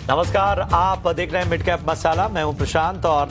नमस्कार, आप देख रहे हैं मिड कैप मसाला। मैं हूं प्रशांत और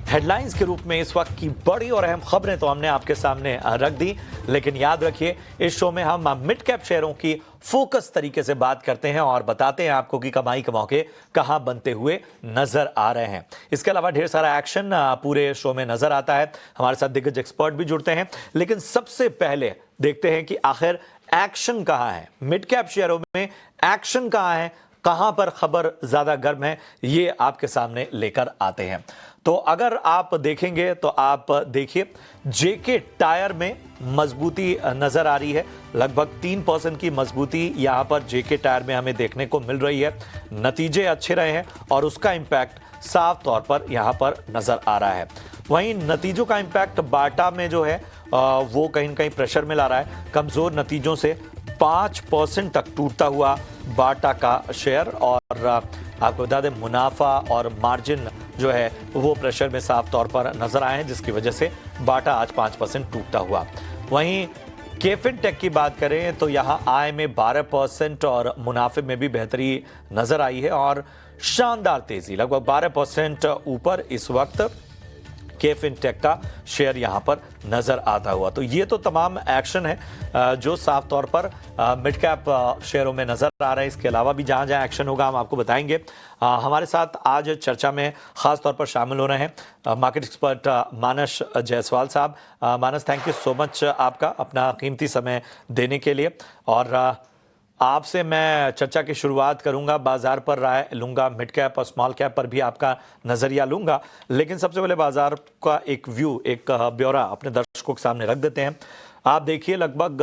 हेडलाइंस के रूप में इस वक्त की बड़ी और अहम खबरें तो हमने आपके सामने रख दी, लेकिन याद रखिए इस शो में हम मिड कैप शेयरों की फोकस तरीके से बात करते हैं और बताते हैं आपको कि कमाई के मौके कहां बनते हुए नजर आ रहे हैं। इसके अलावा ढेर सारा एक्शन पूरे शो में नजर आता है। हमारे साथ दिग्गज एक्सपर्ट भी जुड़ते हैं, लेकिन सबसे पहले देखते हैं कि आखिर एक्शन कहां है, मिड कैप शेयरों में एक्शन कहां है, कहां पर खबर ज्यादा गर्म है, ये आपके सामने लेकर आते हैं। तो अगर आप देखेंगे तो आप देखिए जेके टायर में मजबूती नजर आ रही है। लगभग 3% की मजबूती यहां पर जेके टायर में हमें देखने को मिल रही है। नतीजे अच्छे रहे हैं और उसका इंपैक्ट साफ तौर पर यहां पर नजर आ रहा है। वहीं नतीजों का इंपैक्ट बाटा में जो है वो कहीं ना कहीं प्रेशर में ला रहा है। कमजोर नतीजों से 5% तक टूटता हुआ बाटा का शेयर, और आपको बता दें मुनाफा और मार्जिन जो है वो प्रेशर में साफ तौर पर नजर आए हैं, जिसकी वजह से बाटा आज 5% टूटता हुआ। वहीं केफिन टेक की बात करें तो यहां आय में 12% और मुनाफे में भी बेहतरी नजर आई है और शानदार तेजी, लगभग 12% ऊपर इस वक्त केफिन टेक का शेयर यहां पर नजर आता हुआ। तो ये तो तमाम एक्शन है जो साफ तौर पर मिड कैप शेयरों में नजर आ रहा है। इसके अलावा भी जहां जहां एक्शन होगा हम आपको बताएंगे। हमारे साथ आज चर्चा में खास तौर पर शामिल हो रहे हैं मार्केट एक्सपर्ट मानस जायसवाल साहब। मानस, थैंक यू सो मच आपका अपना कीमती समय देने के लिए। और आपसे मैं चर्चा की शुरुआत करूंगा, बाजार पर राय लूंगा, मिड कैप और स्मॉल कैप पर भी आपका नजरिया लूंगा, लेकिन सबसे पहले बाजार का एक व्यू, एक ब्यौरा अपने दर्शकों के सामने रख देते हैं। आप देखिए लगभग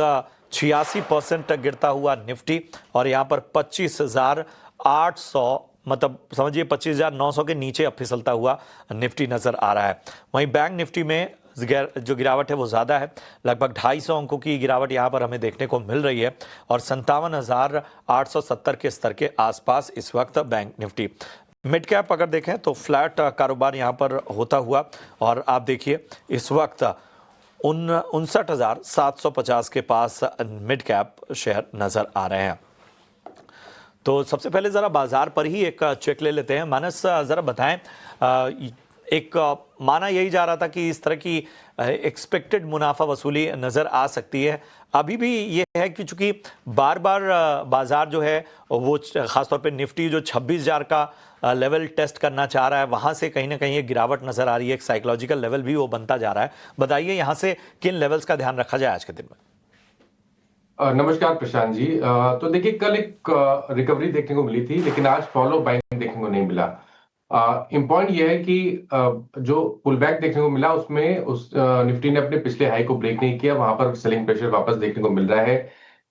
86% गिरता हुआ निफ्टी और यहाँ पर 25,800, मतलब समझिए 25,900 के नीचे अब फिसलता हुआ निफ्टी नजर आ रहा है। वहीं बैंक निफ्टी में जो गिरावट है वो ज़्यादा है, लगभग 250 अंकों की गिरावट यहाँ पर हमें देखने को मिल रही है और 57,870 के स्तर के आसपास इस वक्त बैंक निफ्टी। मिड कैप अगर देखें तो फ्लैट कारोबार यहाँ पर होता हुआ और आप देखिए इस वक्त 59,750 के पास मिड कैप शेयर नज़र आ रहे हैं। तो सबसे पहले ज़रा बाजार पर ही एक चेक ले लेते हैं। मानस, ज़रा बताएं, एक माना यही जा रहा था कि इस तरह की एक्सपेक्टेड मुनाफा वसूली नज़र आ सकती है। अभी भी ये है कि चूंकि बार बार बाजार जो है वो ख़ासतौर पे निफ्टी जो 26,000 का लेवल टेस्ट करना चाह रहा है, वहाँ से कहीं ना कहीं एक गिरावट नज़र आ रही है, एक साइकोलॉजिकल लेवल भी वो बनता जा रहा है। बताइए यहाँ से किन लेवल्स का ध्यान रखा जाए आज के दिन में? नमस्कार प्रशांत जी। तो देखिए कल एक रिकवरी देखने को मिली थी, लेकिन आज फॉलो बाइंग देखने को नहीं मिला। इम्पॉइंट ये है कि जो पुल बैक देखने को मिला उसमें निफ्टी ने अपने पिछले हाई को ब्रेक नहीं किया, वहां पर सेलिंग प्रेशर वापस देखने को मिल रहा है।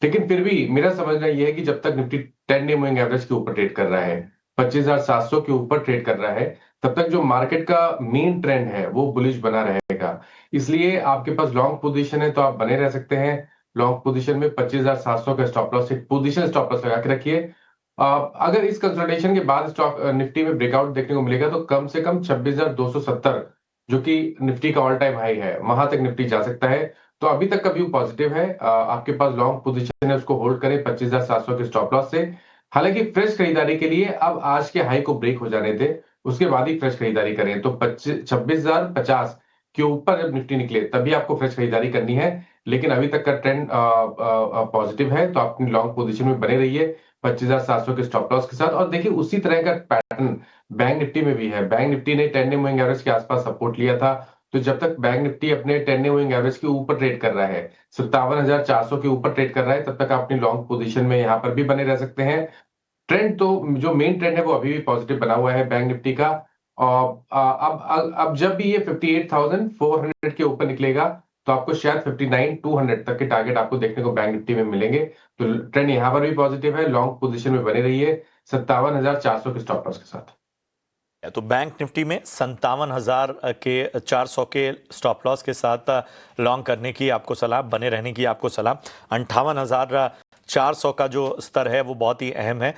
लेकिन फिर भी मेरा समझना यह है कि जब तक निफ्टी 10 डे मूविंग एवरेज के ऊपर ट्रेड कर रहा है, 25,700 के ऊपर ट्रेड कर रहा है, तब तक जो मार्केट का मेन ट्रेंड है वो बुलिश बना रहेगा। इसलिए आपके पास लॉन्ग पोजीशन है तो आप बने रह सकते हैं। लॉन्ग पोजीशन में 25,700 का स्टॉप लॉस, एक पोजीशन स्टॉप लॉस लगा के रखिए। अगर इस कंसोलिडेशन के बाद स्टॉक निफ्टी में ब्रेकआउट देखने को मिलेगा तो कम से कम 26,270, जो कि निफ्टी का ऑल टाइम हाई है, वहां तक निफ्टी जा सकता है। तो अभी तक का व्यू पॉजिटिव है। आपके पास लॉन्ग पोजीशन है, उसको होल्ड करें 25,700 के स्टॉप लॉस से। हालांकि फ्रेश खरीदारी के लिए अब आज के हाई को ब्रेक हो जाने दें, उसके बाद ही फ्रेश खरीदारी करें। तो 26,050 के ऊपर जब निफ्टी निकले तभी आपको फ्रेश खरीदारी करनी है। लेकिन अभी तक का ट्रेंड पॉजिटिव है, तो आप अपनी लॉन्ग पोजीशन में बने रहिए 25,700 के स्टॉप लॉस के साथ। और देखिए उसी तरह का पैटर्न बैंक निफ्टी में भी है। बैंक निफ्टी ने 10 डे मूविंग एवरेज के आसपास सपोर्ट लिया था। तो जब तक बैंक निफ्टी अपने 10 डे मूविंग एवरेज के ऊपर ट्रेड कर रहा है, 57,400 के ऊपर ट्रेड कर रहा है, तब तक आप अपनी लॉन्ग पोजीशन में यहां पर भी बने रह सकते हैं। ट्रेंड तो जो मेन ट्रेंड है वो अभी भी पॉजिटिव बना हुआ है बैंक निफ्टी का। और अब जब भी ये 58,400 के ऊपर निकलेगा तो आपको शायद 59,200 तक के टारगेट आपको देखने को बैंक निफ्टी में मिलेंगे। तो ट्रेंड यहां पर भी पॉजिटिव है, लॉन्ग पोजीशन में बने रहिए 57,400 के स्टॉप लॉस के साथ। तो बैंक निफ्टी में 57,000 के 400 के स्टॉप लॉस के साथ लॉन्ग करने की आपको सलाह, बने रहने की आपको सलाह। 58,400 का जो स्तर है वो बहुत ही अहम है।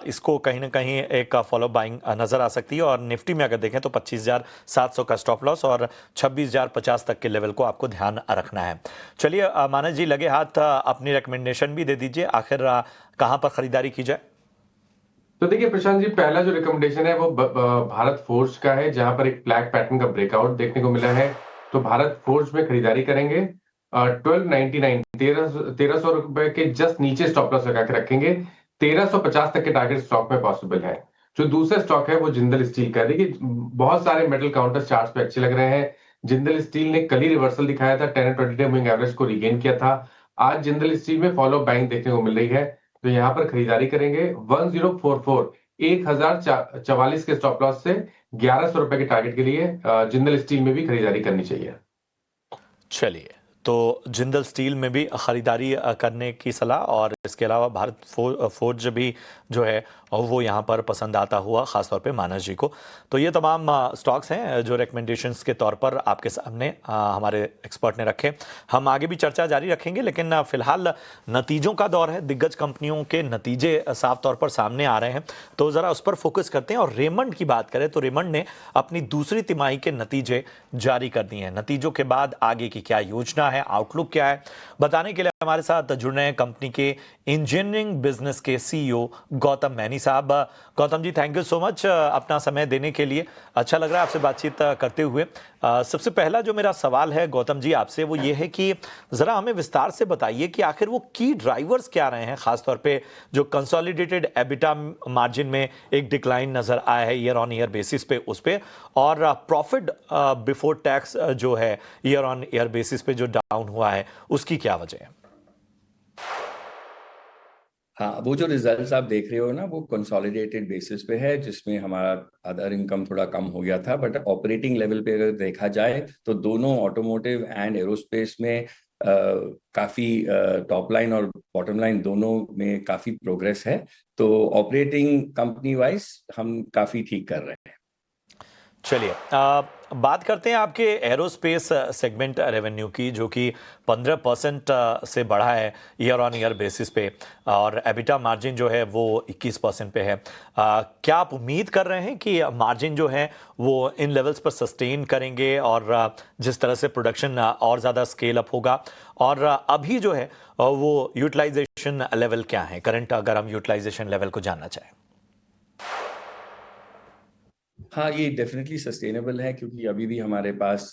इसको कहीं ना कहीं एक फॉलो बाइंग नज़र आ सकती है। और निफ्टी में अगर देखें तो 25,700 का स्टॉप लॉस और 26,050 तक के लेवल को आपको ध्यान रखना है। चलिए मानस जी, लगे हाथ अपनी रिकमेंडेशन भी दे दीजिए, आखिर कहाँ पर ख़रीदारी की जाए? तो देखिए प्रशांत जी, पहला जो रिकमेंडेशन है वो भारत फोर्ज का है, जहां पर एक फ्लैग पैटर्न का ब्रेकआउट देखने को मिला है। तो भारत फोर्ज में खरीदारी करेंगे। 1299, 1300 रुपए के जस्ट नीचे स्टॉप लॉस लगा के रखेंगे। 1350 तक के टारगेट स्टॉक में पॉसिबल है। जो दूसरा स्टॉक है वो जिंदल स्टील का है। देखिए बहुत सारे मेटल काउंटर चार्ट्स पे अच्छे लग रहे हैं। जिंदल स्टील ने कल ही रिवर्सल दिखाया था, 10 20 डे मूविंग एवरेज को रिगेन किया था। आज जिंदल स्टील में फॉलो बाइंग देखने को मिल रही है। तो यहाँ पर खरीदारी करेंगे। 1044, 1044 के स्टॉप लॉस से 1100 रुपए के टारगेट के लिए जिंदल स्टील में भी खरीदारी करनी चाहिए। चलिए, तो जिंदल स्टील में भी खरीदारी करने की सलाह, और इसके अलावा भारत फोर्ज भी जो है और वो यहाँ पर पसंद आता हुआ ख़ासतौर पे मानस जी को। तो ये तमाम स्टॉक्स हैं जो रिकमेंडेशंस के तौर पर आपके सामने हमारे एक्सपर्ट ने रखे। हम आगे भी चर्चा जारी रखेंगे, लेकिन फ़िलहाल नतीजों का दौर है। दिग्गज कंपनियों के नतीजे साफ तौर पर सामने आ रहे हैं, तो ज़रा उस पर फोकस करते हैं। और रेमंड की बात करें तो रेमंड ने अपनी दूसरी तिमाही के नतीजे जारी कर दिए हैं। नतीजों के बाद आगे की क्या योजना है, आउटलुक क्या है, बताने के लिए हमारे साथ जुड़ रहे हैं कंपनी के इंजीनियरिंग बिजनेस के सीईओ गौतम मैनी साहब। Gautam ji, thank you so much अपना समय देने के लिए। अच्छा लग रहा है आपसे बातचीत करते हुए। सबसे पहला जो मेरा सवाल है गौतम जी आपसे, वो ये है कि ज़रा हमें विस्तार से बताइए कि आखिर वो की ड्राइवर्स क्या रहे हैं, खासतौर पे जो कंसोलिडेटेड एबिटा मार्जिन में एक डिक्लाइन नज़र आया है ईयर ऑन ईयर बेसिस पे, उस पे, और प्रॉफिट बिफोर टैक्स जो है ईयर ऑन ईयर बेसिस पे जो डाउन हुआ है, उसकी क्या वजह है? हाँ, वो जो रिजल्ट्स आप देख रहे हो ना, वो कंसोलिडेटेड बेसिस पे है, जिसमें हमारा अदर इनकम थोड़ा कम हो गया था। बट ऑपरेटिंग लेवल पे अगर देखा जाए तो दोनों ऑटोमोटिव एंड एरोस्पेस में काफ़ी टॉप लाइन और बॉटम लाइन दोनों में काफ़ी प्रोग्रेस है। तो ऑपरेटिंग कंपनी वाइज हम काफ़ी ठीक कर रहे हैं। चलिए, बात करते हैं आपके एरोस्पेस सेगमेंट रेवेन्यू की, जो कि 15% से बढ़ा है ईयर ऑन ईयर बेसिस पे, और एबिटा मार्जिन जो है वो 21% पे है। क्या आप उम्मीद कर रहे हैं कि मार्जिन जो है वो इन लेवल्स पर सस्टेन करेंगे, और जिस तरह से प्रोडक्शन और ज़्यादा स्केल अप होगा, और अभी जो है वो यूटिलाइजेशन लेवल क्या है करंट, अगर हम यूटिलाइजेशन लेवल को जानना चाहें? हाँ, ये डेफिनेटली सस्टेनेबल है, क्योंकि अभी भी हमारे पास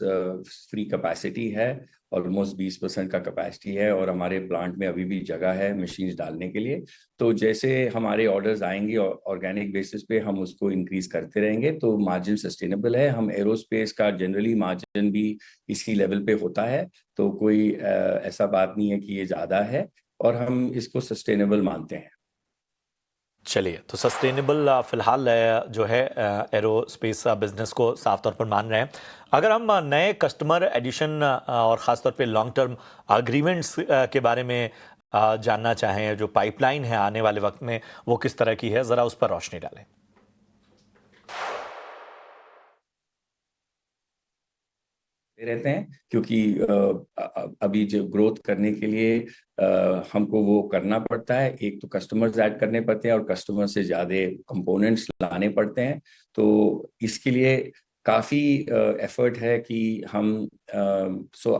फ्री कैपेसिटी है। ऑलमोस्ट 20% का कैपेसिटी है, और हमारे प्लांट में अभी भी जगह है मशीन्स डालने के लिए। तो जैसे हमारे ऑर्डर्स आएंगे ऑर्गेनिक बेसिस पे, हम उसको इंक्रीज करते रहेंगे। तो मार्जिन सस्टेनेबल है। हम एरोस्पेस का जनरली मार्जिन भी इसी लेवल पे होता है, तो कोई ऐसा बात नहीं है कि ये ज़्यादा है, और हम इसको सस्टेनेबल मानते हैं। चलिए, तो सस्टेनेबल फिलहाल जो है एरोस्पेस बिजनेस को साफ तौर पर मान रहे हैं। अगर हम नए कस्टमर एडिशन और ख़ासतौर पे लॉन्ग टर्म अग्रीमेंट्स के बारे में जानना चाहें, जो पाइपलाइन है आने वाले वक्त में वो किस तरह की है, ज़रा उस पर रोशनी डालें। रहते हैं, क्योंकि अभी जो ग्रोथ करने के लिए हमको वो करना पड़ता है। एक तो कस्टमर्स ऐड करने पड़ते हैं, और कस्टमर से ज़्यादा कंपोनेंट्स लाने पड़ते हैं। तो इसके लिए काफ़ी एफर्ट है कि हम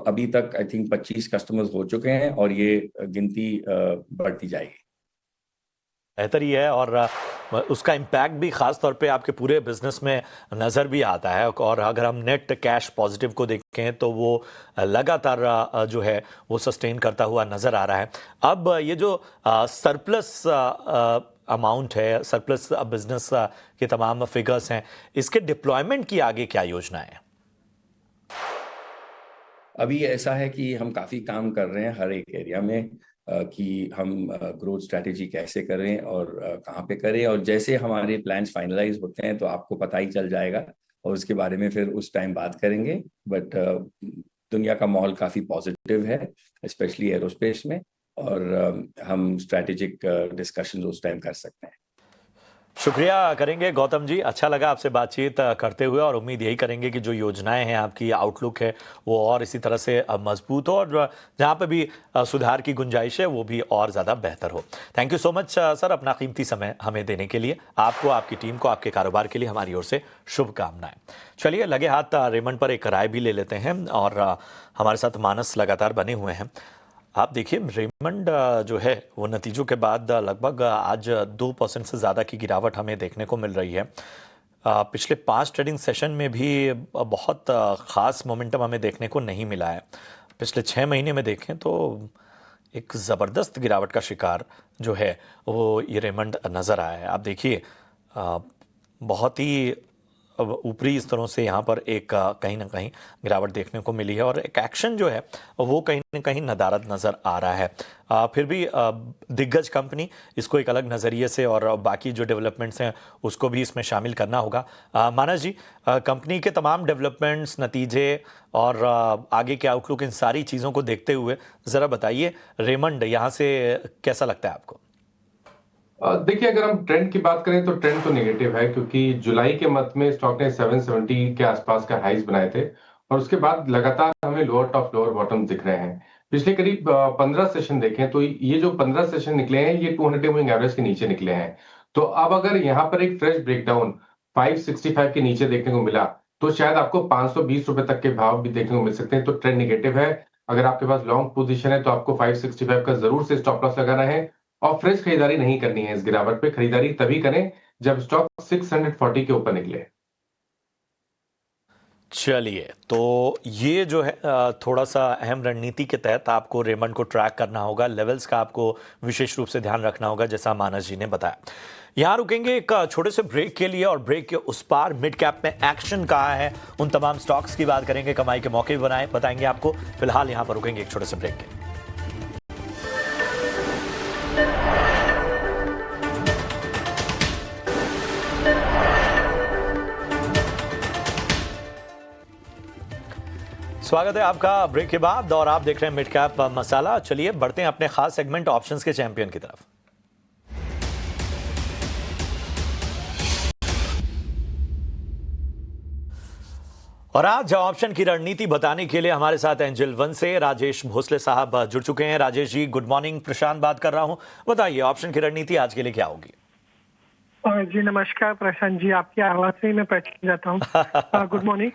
अभी तक आई थिंक 25 कस्टमर्स हो चुके हैं, और ये गिनती बढ़ती जाएगी। बेहतर ही है, और उसका इम्पैक्ट भी ख़ास तौर पे आपके पूरे बिजनेस में नज़र भी आता है। और अगर हम नेट कैश पॉजिटिव को देखें तो वो लगातार जो है वो सस्टेन करता हुआ नज़र आ रहा है। अब ये जो सरप्लस अमाउंट है, सरप्लस बिजनेस के तमाम फिगर्स हैं, इसके डिप्लॉयमेंट की आगे क्या योजना है? अभी ऐसा है कि हम काफ़ी काम कर रहे हैं हर एक एरिया में, कि हम ग्रोथ स्ट्रैटेजी कैसे करें और कहाँ पे करें। और जैसे हमारे प्लान्स फाइनलाइज होते हैं तो आपको पता ही चल जाएगा, और उसके बारे में फिर उस टाइम बात करेंगे। बट दुनिया का माहौल काफ़ी पॉजिटिव है, स्पेशली एरोस्पेस में, और हम स्ट्रैटेजिक डिस्कशन उस टाइम कर सकते हैं। शुक्रिया करेंगे गौतम जी, अच्छा लगा आपसे बातचीत करते हुए, और उम्मीद यही करेंगे कि जो योजनाएं हैं, आपकी आउटलुक है, वो और इसी तरह से मजबूत हो, और जहां पे भी सुधार की गुंजाइश है वो भी और ज़्यादा बेहतर हो। Thank you so much sir, अपना कीमती समय हमें देने के लिए। आपको, आपकी टीम को, आपके कारोबार के लिए हमारी ओर से शुभकामनाएं। चलिए, लगे हाथ रेमंड पर एक राय भी ले लेते हैं, और हमारे साथ मानस लगातार बने हुए हैं। आप देखिए रेमंड जो है वो नतीजों के बाद लगभग आज 2% से ज़्यादा की गिरावट हमें देखने को मिल रही है। पिछले 5 ट्रेडिंग सेशन में भी बहुत ख़ास मोमेंटम हमें देखने को नहीं मिला है। पिछले 6 महीने में देखें तो एक ज़बरदस्त गिरावट का शिकार जो है वो ये रेमंड नज़र आया है। आप देखिए बहुत ही ऊपरी स्तरों से यहाँ पर एक कहीं ना कहीं गिरावट देखने को मिली है और एक एक्शन जो है वो कहीं ना कहीं नदारद नज़र आ रहा है। फिर भी दिग्गज कंपनी इसको एक अलग नज़रिए से और बाकी जो डेवलपमेंट्स हैं उसको भी इसमें शामिल करना होगा। मानस जी, कंपनी के तमाम डेवलपमेंट्स, नतीजे और आगे के आउटलुक, इन सारी चीज़ों को देखते हुए ज़रा बताइए रेमंड यहाँ से कैसा लगता है आपको? देखिए, अगर हम ट्रेंड की बात करें तो ट्रेंड तो नेगेटिव है, क्योंकि जुलाई के मंथ में स्टॉक ने 770 के आसपास का हाइज बनाए थे और उसके बाद लगातार हमें लोअर टॉप लोअर बॉटम दिख रहे हैं। पिछले करीब 15 सेशन देखें तो ये जो 15 सेशन निकले हैं ये 200 मूविंग एवरेज के नीचे निकले हैं। तो अब अगर यहाँ पर एक फ्रेश ब्रेकडाउन 565 के नीचे देखने को मिला तो शायद आपको 520 रुपए तक के भाव भी देखने को मिल सकते हैं। तो ट्रेंड नेगेटिव है। अगर आपके पास लॉन्ग पोजीशन है तो आपको 565 का जरूर से स्टॉप लॉस लगाना है और फ्रेश खरीदारी नहीं करनी है। इस गिरावट पे खरीदारी तभी करें जब स्टॉक 640 के ऊपर निकले। चलिए, तो ये जो है थोड़ा सा अहम रणनीति के तहत आपको रेमंड को ट्रैक करना होगा। लेवल्स का आपको विशेष रूप से ध्यान रखना होगा, जैसा मानस जी ने बताया। यहाँ रुकेंगे एक छोटे से ब्रेक के लिए और ब्रेक के उस पार मिड कैप में एक्शन कहाँ है, उन तमाम स्टॉक्स की बात करेंगे, कमाई के मौके भी बताएंगे आपको। फिलहाल यहाँ पर रुकेंगे एक छोटे से ब्रेक के लिए। स्वागत है आपका ब्रेक के बाद और आप देख रहे हैं मिड कैप मसाला। चलिए बढ़ते हैं अपने खास सेगमेंट ऑप्शंस के चैंपियन की तरफ। और आज ऑप्शन की रणनीति बताने के लिए हमारे साथ एंजल वन से राजेश भोसले साहब जुड़ चुके हैं। राजेश जी गुड मॉर्निंग, प्रशांत बात कर रहा हूं। बताइए ऑप्शन की रणनीति आज के लिए क्या होगी? जी नमस्कार प्रशांत जी, आपकी आवाज से ही मैं पहचान जाता हूँ। Good morning.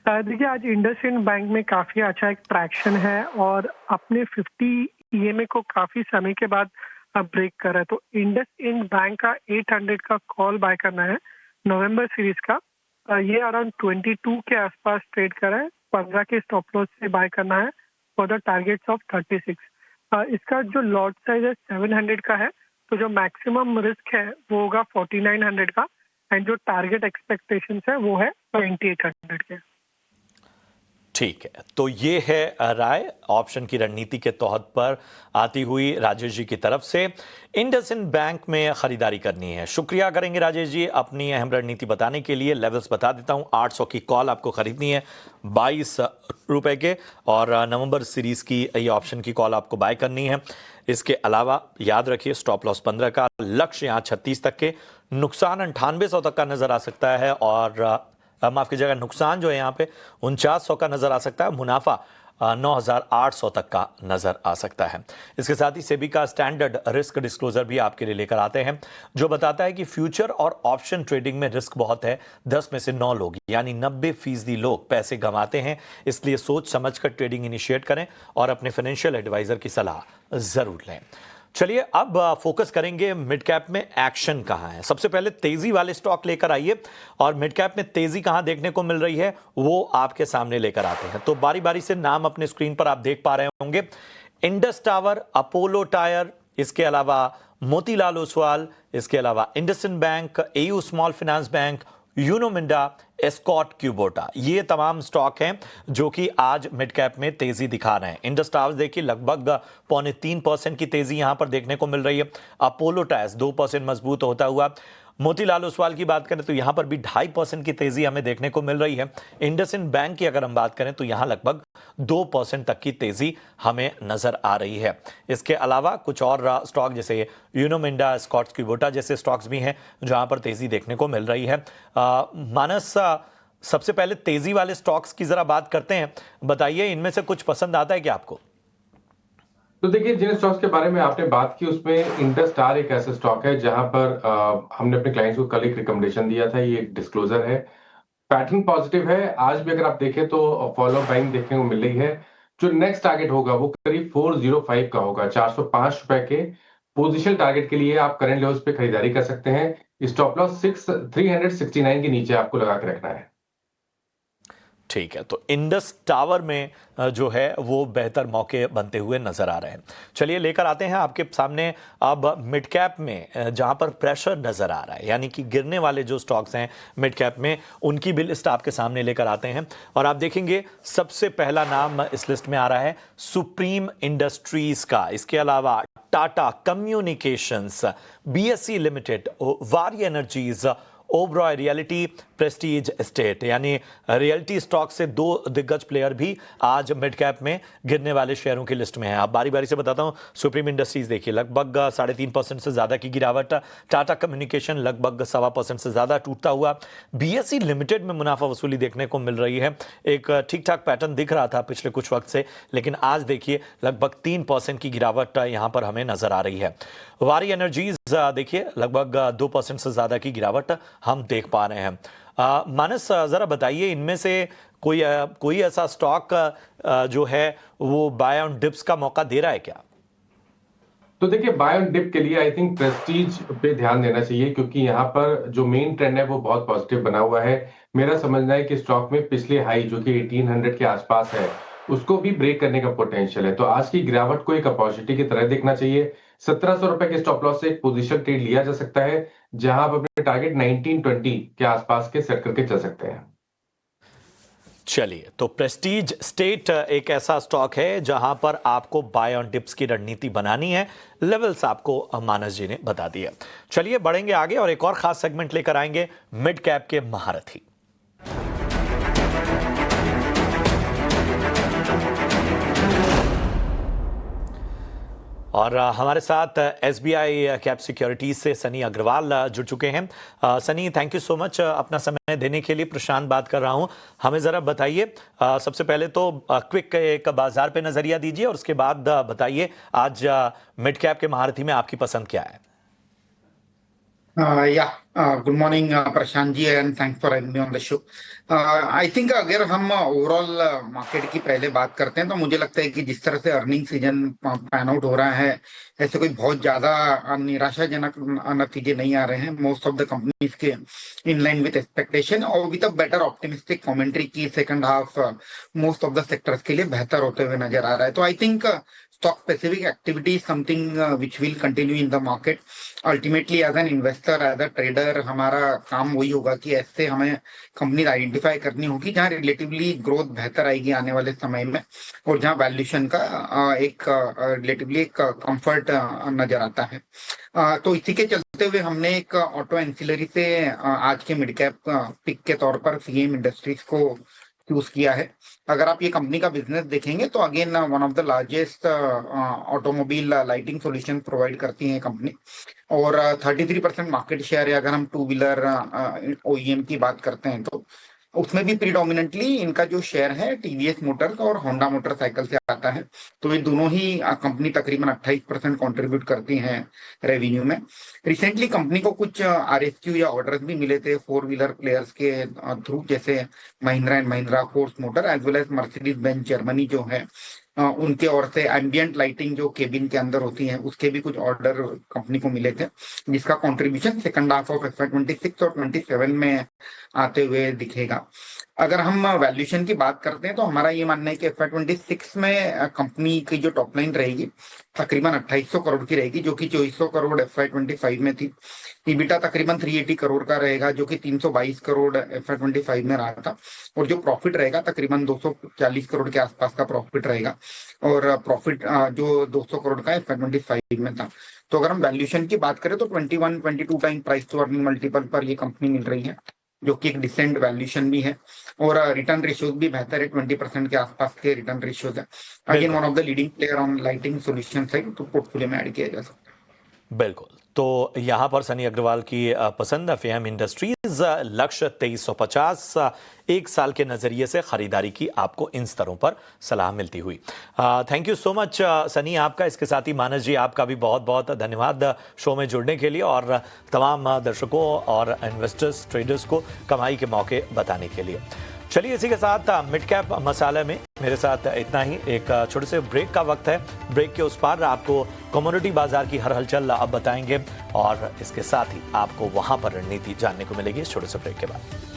देखिए, आज इंडसइंड बैंक में काफी अच्छा एक ट्रैक्शन है और अपने 50 ईएमए को काफी समय के बाद ब्रेक कर रहा है। तो इंडसइंड बैंक का 800 का कॉल बाय करना है नवंबर सीरीज का। ये अराउंड 22 के आसपास ट्रेड कर रहा है। 15 के स्टॉप लॉस से बाय करना है फॉर द टारगेट्स ऑफ 36। इसका जो लॉट साइज है 700 का है, तो जो मैक्सिमम रिस्क है वो होगा 4900 का एंड जो टारगेट एक्सपेक्टेशंस है वो है 2800 के। ठीक है, तो ये है राय ऑप्शन की रणनीति के तौर पर आती हुई राजेश जी की तरफ से। इंडसइंड बैंक में खरीदारी करनी है। शुक्रिया करेंगे राजेश जी अपनी अहम रणनीति बताने के लिए। लेवल्स बता देता हूं, 800 की कॉल आपको खरीदनी है 22 रुपए के, और नवंबर सीरीज की ये ऑप्शन की कॉल आपको बाय करनी है। इसके अलावा याद रखिए स्टॉप लॉस 15 का, लक्ष्य यहाँ 36 तक के, नुकसान 9800 तक का नजर आ सकता है और माफ कीजिएगा नुकसान जो है यहाँ पे 4900 का नजर आ सकता है, मुनाफा 9800 तक का नजर आ सकता है। इसके साथ ही सेबी का स्टैंडर्ड रिस्क डिस्क्लोजर भी आपके लिए लेकर आते हैं, जो बताता है कि फ्यूचर और ऑप्शन ट्रेडिंग में रिस्क बहुत है। 10 में से 9 लोग यानी 90% लोग पैसे गंवाते हैं, इसलिए सोच समझकर ट्रेडिंग इनिशिएट करें और अपने फाइनेंशियल एडवाइजर की सलाह जरूर लें। चलिए अब फोकस करेंगे मिड कैप में एक्शन कहां है। सबसे पहले तेजी वाले स्टॉक लेकर आइए और मिड कैप में तेजी कहां देखने को मिल रही है वो आपके सामने लेकर आते हैं। तो बारी बारी से नाम अपने स्क्रीन पर आप देख पा रहे होंगे। इंडस टावर, अपोलो टायर, इसके अलावा मोतीलाल ओसवाल, इसके अलावा IndusInd bank, AU small finance bank, Uno Minda, Escort Kubota, ये तमाम स्टॉक हैं जो कि आज मिड कैप में तेजी दिखा रहे हैं। इंडस टावर्स देखिए लगभग 3.25% की तेजी यहां पर देखने को मिल रही है। अपोलो टायर्स 2% मजबूत होता हुआ। मोतीलाल ओसवाल की बात करें तो यहां पर भी 2.5% की तेजी हमें देखने को मिल रही है। इंडसइंड बैंक की अगर हम बात करें तो यहां लगभग 2% तक की तेजी हमें नजर आ रही है। इसके अलावा कुछ और स्टॉक जैसे यूनो मिंडा, स्कॉट्स क्यूबोटा जैसे स्टॉक्स भी हैं जहां पर तेजी देखने को मिल रही है। मानस, सबसे पहले तेजी वाले स्टॉक्स की जरा बात करते हैं। बताइए इनमें से कुछ पसंद आता है क्या आपको? तो देखिए, जिन स्टॉक्स के बारे में आपने बात की उसमें इंडस स्टार एक ऐसा स्टॉक है जहां पर हमने अपने क्लाइंट्स को कल एक रिकमेंडेशन दिया था। ये एक डिस्क्लोजर है, पैटर्न पॉजिटिव है। आज भी अगर आप देखें तो फॉलो बाइंग देखने को मिल रही है। जो नेक्स्ट टारगेट होगा वो करीब 405 का होगा, 405 रुपए के पोजिशन टारगेट के लिए आप करंट लेवल्स पे खरीदारी कर सकते हैं। स्टॉप लॉस 369 के नीचे आपको लगा के रखना है। ठीक है, तो इंडस टावर में जो है वो बेहतर मौके बनते हुए नजर आ रहे हैं। चलिए लेकर आते हैं आपके सामने अब मिड कैप में जहां पर प्रेशर नजर आ रहा है, यानी कि गिरने वाले जो स्टॉक्स हैं मिड कैप में, उनकी भी लिस्ट आपके सामने लेकर आते हैं। और आप देखेंगे सबसे पहला नाम इस लिस्ट में आ रहा है सुप्रीम इंडस्ट्रीज का। इसके अलावा टाटा कम्युनिकेशंस, बीएसई लिमिटेड, वारी energies, Oberoi reality, Prestige estate, यानी रियलिटी स्टॉक से दो दिग्गज प्लेयर भी आज मिड कैप में गिरने वाले शेयरों की लिस्ट में हैं। आप बारी बारी से बताता हूं। सुप्रीम इंडस्ट्रीज देखिए लगभग 3.5% से ज्यादा की गिरावट, टाटा कम्युनिकेशन लगभग 1.25% से ज्यादा टूटता हुआ, बीएसई लिमिटेड में मुनाफा वसूली देखने को मिल रही है। एक ठीक ठाक पैटर्न दिख रहा था पिछले कुछ वक्त से, लेकिन आज देखिए लगभग 3% की गिरावट यहां पर हमें नजर आ रही है। वारी एनर्जीज देखिए लगभग 2% से ज्यादा की गिरावट हम देख पा रहे हैं। मानस जरा बताइए, इनमें से कोई ऐसा स्टॉक जो है वो बाय ऑन डिप्स का मौका दे रहा है क्या? तो देखिए बाय ऑन डिप के लिए आई थिंक प्रेस्टीज पे ध्यान देना चाहिए, क्योंकि यहाँ पर जो मेन ट्रेंड है वो बहुत पॉजिटिव बना हुआ है। मेरा समझना है कि स्टॉक में पिछले हाई जो कि 1800 के आसपास है उसको भी ब्रेक करने का पोटेंशियल है। तो आज की गिरावट को एक अपॉर्चुनिटी की तरह देखना चाहिए। 1700 रुपए के स्टॉप लॉस से एक पोजीशन ट्रेड लिया जा सकता है, जहां आप अपने टारगेट 1920 के आसपास के सेट करके चल सकते हैं। चलिए, तो प्रेस्टीज स्टेट एक ऐसा स्टॉक है जहां पर आपको बाय ऑन डिप्स की रणनीति बनानी है। लेवल्स आपको मानस जी ने बता दिया। चलिए बढ़ेंगे आगे और एक और खास सेगमेंट लेकर आएंगे, मिड कैप के महारथी। और हमारे साथ एसबीआई कैप सिक्योरिटीज से सनी अग्रवाल जुड़ चुके हैं। Sunny, thank you so much अपना समय देने के लिए। प्रशांत बात कर रहा हूं। हमें ज़रा बताइए, सबसे पहले तो क्विक एक बाजार पे नज़रिया दीजिए और उसके बाद बताइए आज मिड कैप के महारथी में आपकी पसंद क्या है? Good morning Prashant ji, and thanks for having me on the show. I think अगर हम ओवरऑल मार्केट की पहले बात करते हैं तो मुझे लगता है कि जिस तरह से अर्निंग सीजन पैन आउट हो रहा है, ऐसे कोई बहुत ज्यादा निराशाजनक नतीजे नहीं आ रहे हैं। मोस्ट ऑफ द कंपनीज के इन लाइन विद एक्सपेक्टेशन और with a better optimistic commentary की second half most of the sectors के लिए बेहतर होते हुए नजर आ रहा है। तो I think stock specific activity is something which will continue in the market. Ultimately as an investor, as a trader, हमारा काम वही होगा कि ऐसे हमें कंपनी आइडेंटिफाई करनी होगी जहाँ रिलेटिवली ग्रोथ बेहतर आएगी आने वाले समय में और जहाँ वैल्यूएशन का एक रिलेटिवली एक कंफर्ट नजर आता है। तो इसी के चलते हुए हमने एक ऑटो एंसिलरी से आज के मिड कैप पिक के तौर पर सीएम इंडस्ट्रीज को चूज किया है। अगर आप ये कंपनी का बिजनेस देखेंगे तो again one of the largest automobile lighting solution provide करती है कंपनी और 33% मार्केट शेयर है। अगर हम टू व्हीलर ओईएम की बात करते हैं तो उसमें भी प्रीडोमिनेंटली इनका जो शेयर है टीवीएस मोटर्स और होंडा मोटरसाइकिल से आता है। तो ये दोनों ही कंपनी तकरीबन 28% कंट्रीब्यूट करती हैं रेवेन्यू में। रिसेंटली कंपनी को कुछ आरएसक्यू या ऑर्डर्स भी मिले थे 4 व्हीलर प्लेयर्स के थ्रू, जैसे Mahindra and Mahindra Force Motor as well as Mercedes Benz Germany जो है उनके ओर से एम्बियंट लाइटिंग जो केबिन के अंदर होती है उसके भी कुछ ऑर्डर कंपनी को मिले थे, जिसका contribution second half of FY26 और 27 में आते हुए दिखेगा। अगर हम वैल्यूएशन की बात करते हैं तो हमारा ये मानना है कि FY26 में कंपनी की जो टॉप लाइन रहेगी तकरीबन 2800 करोड़ की रहेगी, जो कि 2400 करोड़ FY25 में थी। ईबिटा तकरीबन 380 करोड़ का रहेगा, जो कि 322 करोड़ FY25 में रहा था। और जो प्रॉफिट रहेगा तकरीबन 240 करोड़ के आसपास का प्रॉफिट रहेगा और प्रॉफिट जो 200 करोड़ का FY25 में था। तो अगर हम वैल्यूएशन की बात करें तो 21-22 time price to earning multiple पर ये कंपनी मिल रही है, जो कि एक डिसेंट वैल्यूएशन भी है और रिटर्न रेशियोज भी बेहतर है, 20% के आसपास के रिटर्न रेशियोज है। Again one of the leading player on lighting solution side, तो पोर्टफोलियो में ऐड किया जा सकता है। बिल्कुल, तो यहां पर सनी अग्रवाल की पसंद फेम इंडस्ट्रीज, लक्ष्य 2350, एक साल के नजरिए से खरीदारी की आपको इन स्तरों पर सलाह मिलती हुई। Thank you so much Sunny आपका। इसके साथ ही मानस जी आपका भी बहुत बहुत धन्यवाद शो में जुड़ने के लिए और तमाम दर्शकों और इन्वेस्टर्स ट्रेडर्स को कमाई के मौके बताने के लिए। चलिए इसी के साथ मिड कैप मसाला में मेरे साथ इतना ही। एक छोटे से ब्रेक का वक्त है। ब्रेक के उस पार आपको कमोडिटी बाजार की हर हलचल अब बताएंगे और इसके साथ ही आपको वहां पर रणनीति जानने को मिलेगी इस छोटे से ब्रेक के बाद।